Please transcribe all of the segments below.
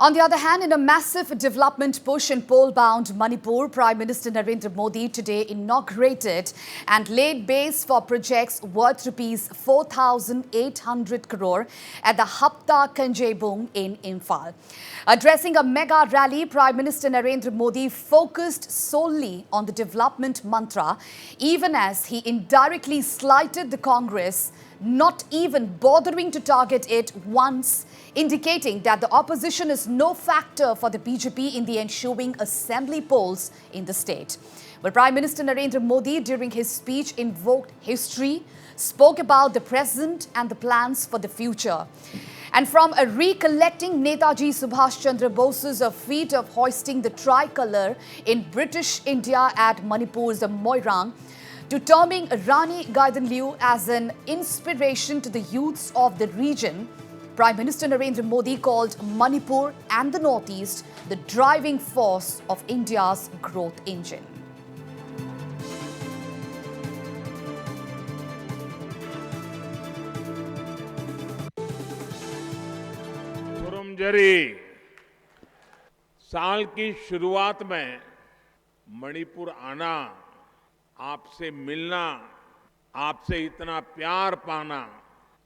On the other hand, in a massive development push in pole-bound Manipur, Prime Minister Narendra Modi today inaugurated and laid base for projects worth rupees 4,800 crore at the Hapta Kanjebung in Imphal. Addressing a mega rally, Prime Minister Narendra Modi focused solely on the development mantra, even as he indirectly slighted the Congress, not even bothering to target it once, indicating that the opposition is no factor for the BJP in the ensuing assembly polls in the state. But Prime Minister Narendra Modi, during his speech, invoked history, spoke about the present and the plans for the future. And from a recollecting Netaji Subhash Chandra Bose's feat of hoisting the tricolour in British India at Manipur's Moirang, to terming Rani Gaidinliu as an inspiration to the youths of the region, Prime Minister Narendra Modi called Manipur and the Northeast the driving force of India's growth engine. सुरमजरी साल की शुरुआत में मणिपुर आना, आपसे मिलना, आपसे इतना प्यार पाना,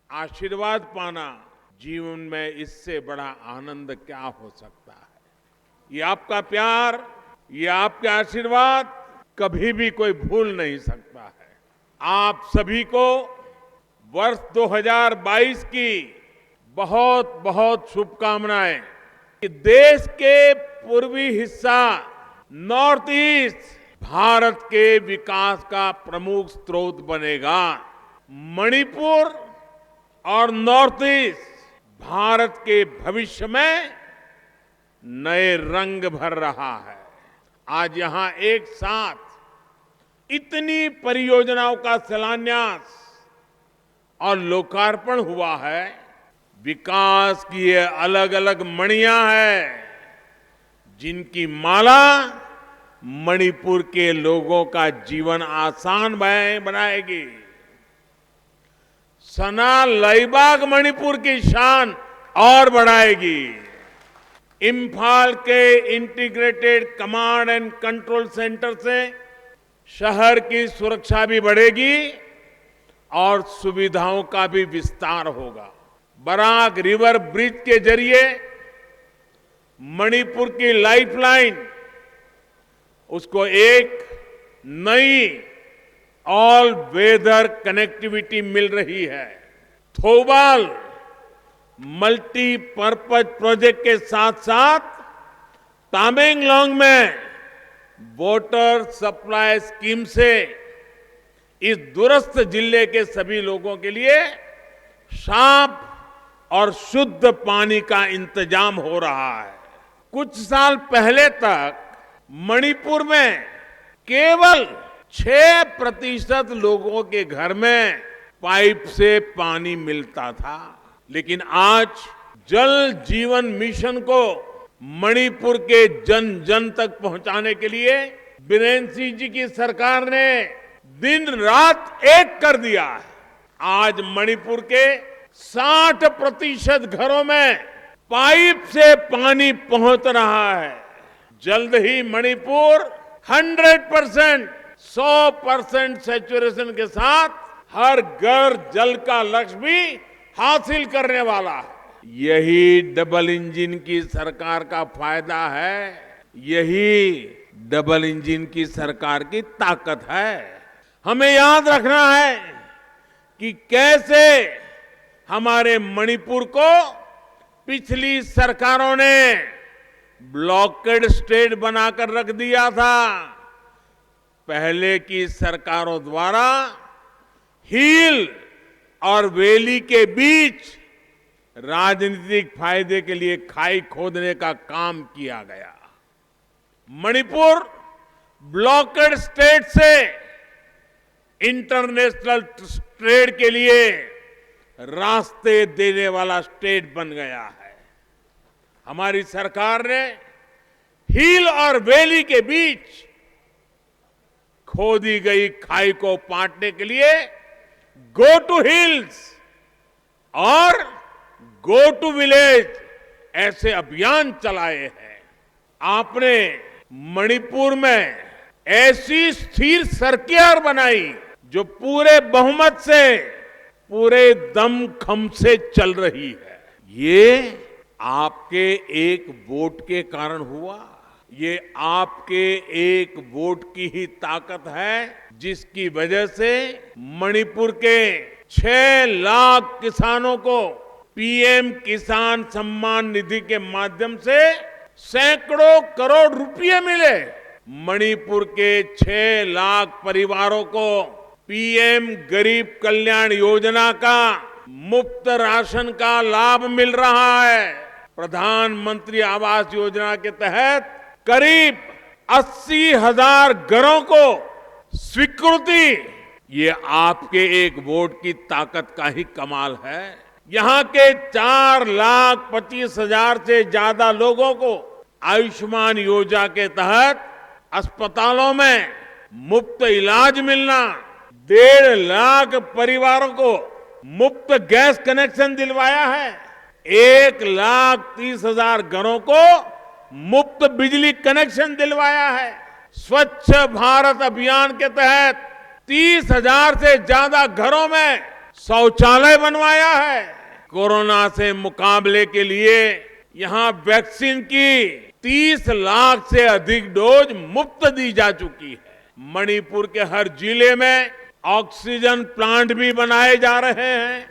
आशीर्वाद पाना, जीवन में इससे बड़ा आनंद क्या हो सकता है। ये आपका प्यार, ये आपके आशीर्वाद कभी भी कोई भूल नहीं सकता है। आप सभी को वर्ष 2022 की बहुत बहुत शुभकामनाएं। देश के पूर्वी हिस्सा नॉर्थ ईस्ट भारत के विकास का प्रमुख स्रोत बनेगा। मणिपुर और नॉर्थ ईस्ट भारत के भविष्य में नए रंग भर रहा है। आज यहां एक साथ इतनी परियोजनाओं का शिलान्यास और लोकार्पण हुआ है। विकास की ये अलग अलग मणियां हैं, जिनकी माला मणिपुर के लोगों का जीवन आसान बनाएगी। सना लईबाग मणिपुर की शान और बढ़ाएगी। इंफाल के integrated command and control centre से शहर की सुरक्षा भी बढ़ेगी और सुविधाओं का भी विस्तार होगा। बराक रिवर ब्रिज के जरिए मणिपुर की लाइफलाइन, उसको एक नई ऑल वेदर कनेक्टिविटी मिल रही है। थोबाल मल्टीपर्पज प्रोजेक्ट के साथ साथ तामेंगलोंग में वाटर सप्लाई स्कीम से इस दूरस्थ जिले के सभी लोगों के लिए साफ और शुद्ध पानी का इंतजाम हो रहा है। कुछ साल पहले तक मणिपुर में केवल 6% लोगों के घर में पाइप से पानी मिलता था, लेकिन आज जल जीवन मिशन को मणिपुर के जन जन तक पहुंचाने के लिए बीरेन सिंह जी की सरकार ने दिन रात एक कर दिया है। आज मणिपुर के 60% घरों में पाइप से पानी पहुंच रहा है। जल्द ही मणिपुर 100% सैचुरेशन के साथ हर घर जल का लक्ष्य भी हासिल करने वाला है। यही डबल इंजन की सरकार का फायदा है, यही डबल इंजन की सरकार की ताकत है। हमें याद रखना है कि कैसे हमारे मणिपुर को पिछली सरकारों ने ब्लॉकेड स्टेट बनाकर रख दिया था। पहले की सरकारों द्वारा हिल और वैली के बीच राजनीतिक फायदे के लिए खाई खोदने का काम किया गया। मणिपुर ब्लॉकेड स्टेट से इंटरनेशनल ट्रेड के लिए रास्ते देने वाला स्टेट बन गया है। हमारी सरकार ने हिल और वैली के बीच खोदी गई खाई को पाटने के लिए गो टू हिल्स और गो टू विलेज ऐसे अभियान चलाए हैं। आपने मणिपुर में ऐसी स्थिर सरकार बनाई जो पूरे बहुमत से, पूरे दमखम से चल रही है। ये आपके एक वोट के कारण हुआ। ये आपके एक वोट की ही ताकत है, जिसकी वजह से मणिपुर के 6 लाख किसानों को पीएम किसान सम्मान निधि के माध्यम से सैकड़ों करोड़ रुपए मिले। मणिपुर के 6 लाख परिवारों को पीएम गरीब कल्याण योजना का मुफ्त राशन का लाभ मिल रहा है। प्रधानमंत्री आवास योजना के तहत करीब 80,000 घरों को स्वीकृति। ये आपके एक वोट की ताकत का ही कमाल है। यहाँ के 4,25,000 से ज्यादा लोगों को आयुष्मान योजना के तहत अस्पतालों में मुफ्त इलाज मिलना, 1.5 लाख परिवारों को मुफ्त गैस कनेक्शन दिलवाया है, 1,30,000 घरों को मुफ्त बिजली कनेक्शन दिलवाया है। स्वच्छ भारत अभियान के तहत 30,000 से ज्यादा घरों में शौचालय बनवाया है। कोरोना से मुकाबले के लिए यहाँ वैक्सीन की 30 लाख से अधिक डोज मुफ्त दी जा चुकी है। मणिपुर के हर जिले में ऑक्सीजन प्लांट भी बनाए जा रहे हैं।